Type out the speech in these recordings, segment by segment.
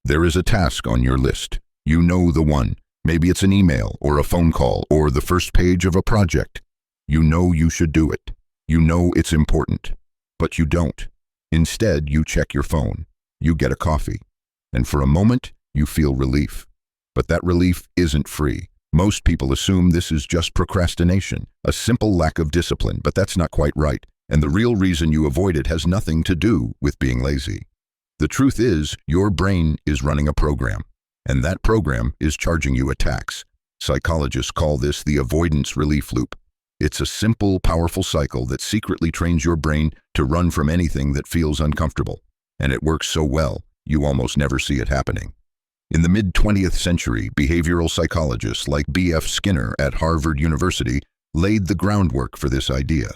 There is a task on your list. You know the one. Maybe it's an email or a phone call or the first page of a project. You know you should do it. You know it's important. But you don't. Instead, you check your phone. You get a coffee. And for a moment, you feel relief. But that relief isn't free. Most people assume this is just procrastination, a simple lack of discipline, but that's not quite right. And the real reason you avoid it has nothing to do with being lazy. The truth is, your brain is running a program, and that program is charging you a tax. Psychologists call this the avoidance-relief loop. It's a simple, powerful cycle that secretly trains your brain to run from anything that feels uncomfortable. And it works so well, you almost never see it happening. In the mid-20th century, behavioral psychologists like B.F. Skinner at Harvard University laid the groundwork for this idea.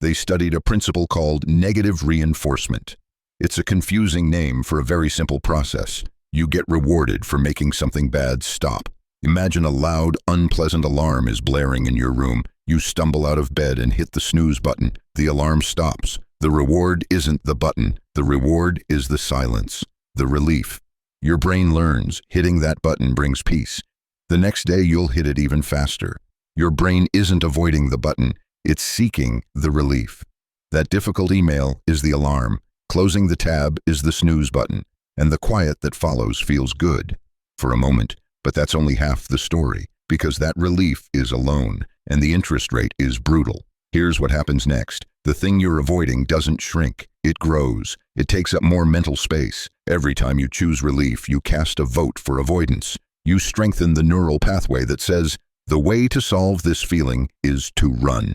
They studied a principle called negative reinforcement. It's a confusing name for a very simple process. You get rewarded for making something bad stop. Imagine a loud, unpleasant alarm is blaring in your room. You stumble out of bed and hit the snooze button. The alarm stops. The reward isn't the button. The reward is the silence, the relief. Your brain learns hitting that button brings peace. The next day you'll hit it even faster. Your brain isn't avoiding the button. It's seeking the relief. That difficult email is the alarm. Closing the tab is the snooze button, and the quiet that follows feels good for a moment, but that's only half the story, because that relief is a loan, and the interest rate is brutal. Here's what happens next. The thing you're avoiding doesn't shrink, it grows. It takes up more mental space. Every time you choose relief, you cast a vote for avoidance. You strengthen the neural pathway that says, the way to solve this feeling is to run.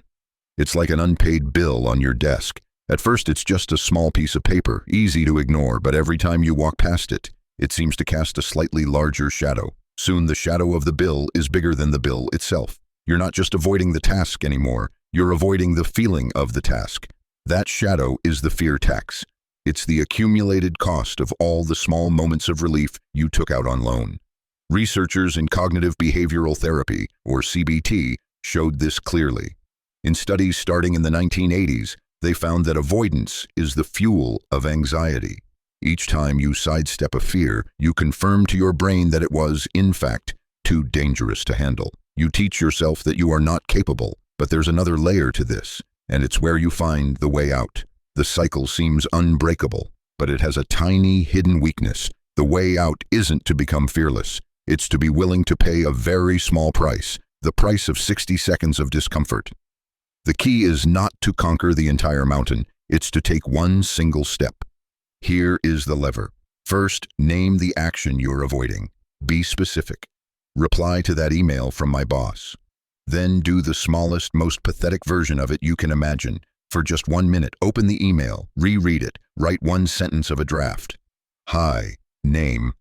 It's like an unpaid bill on your desk. At first, it's just a small piece of paper, easy to ignore, but every time you walk past it, it seems to cast a slightly larger shadow. Soon the shadow of the bill is bigger than the bill itself. You're not just avoiding the task anymore, you're avoiding the feeling of the task. That shadow is the fear tax. It's the accumulated cost of all the small moments of relief you took out on loan. Researchers in cognitive behavioral therapy, or CBT, showed this clearly. In studies starting in the 1980s, they found that avoidance is the fuel of anxiety. Each time you sidestep a fear, you confirm to your brain that it was, in fact, too dangerous to handle. You teach yourself that you are not capable, but there's another layer to this, and it's where you find the way out. The cycle seems unbreakable, but it has a tiny, hidden weakness. The way out isn't to become fearless. It's to be willing to pay a very small price, the price of 60 seconds of discomfort. The key is not to conquer the entire mountain, it's to take one single step. Here is the lever. First, name the action you're avoiding. Be specific. Reply to that email from my boss. Then do the smallest, most pathetic version of it you can imagine. For just 1 minute, open the email, reread it, write one sentence of a draft. Hi, name.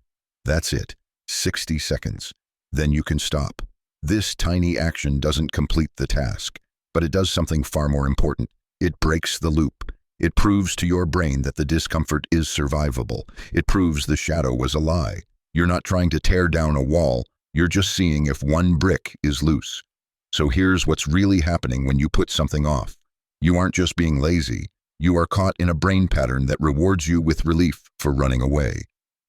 That's it. 60 seconds. Then you can stop. This tiny action doesn't complete the task. But it does something far more important. It breaks the loop. It proves to your brain that the discomfort is survivable. It proves the shadow was a lie. You're not trying to tear down a wall. You're just seeing if one brick is loose. So here's what's really happening when you put something off. You aren't just being lazy. You are caught in a brain pattern that rewards you with relief for running away.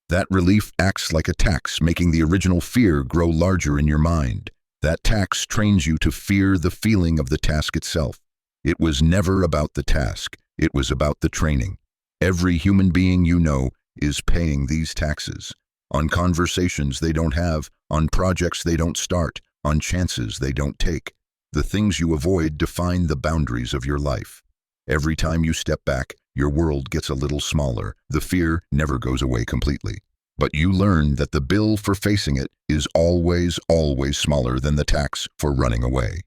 That relief acts like a tax, making the original fear grow larger in your mind. That tax trains you to fear the feeling of the task itself. It was never about the task. It was about the training. Every human being you know is paying these taxes. On conversations they don't have, on projects they don't start, on chances they don't take. The things you avoid define the boundaries of your life. Every time you step back, your world gets a little smaller. The fear never goes away completely. But you learn that the bill for facing it is always, always smaller than the tax for running away.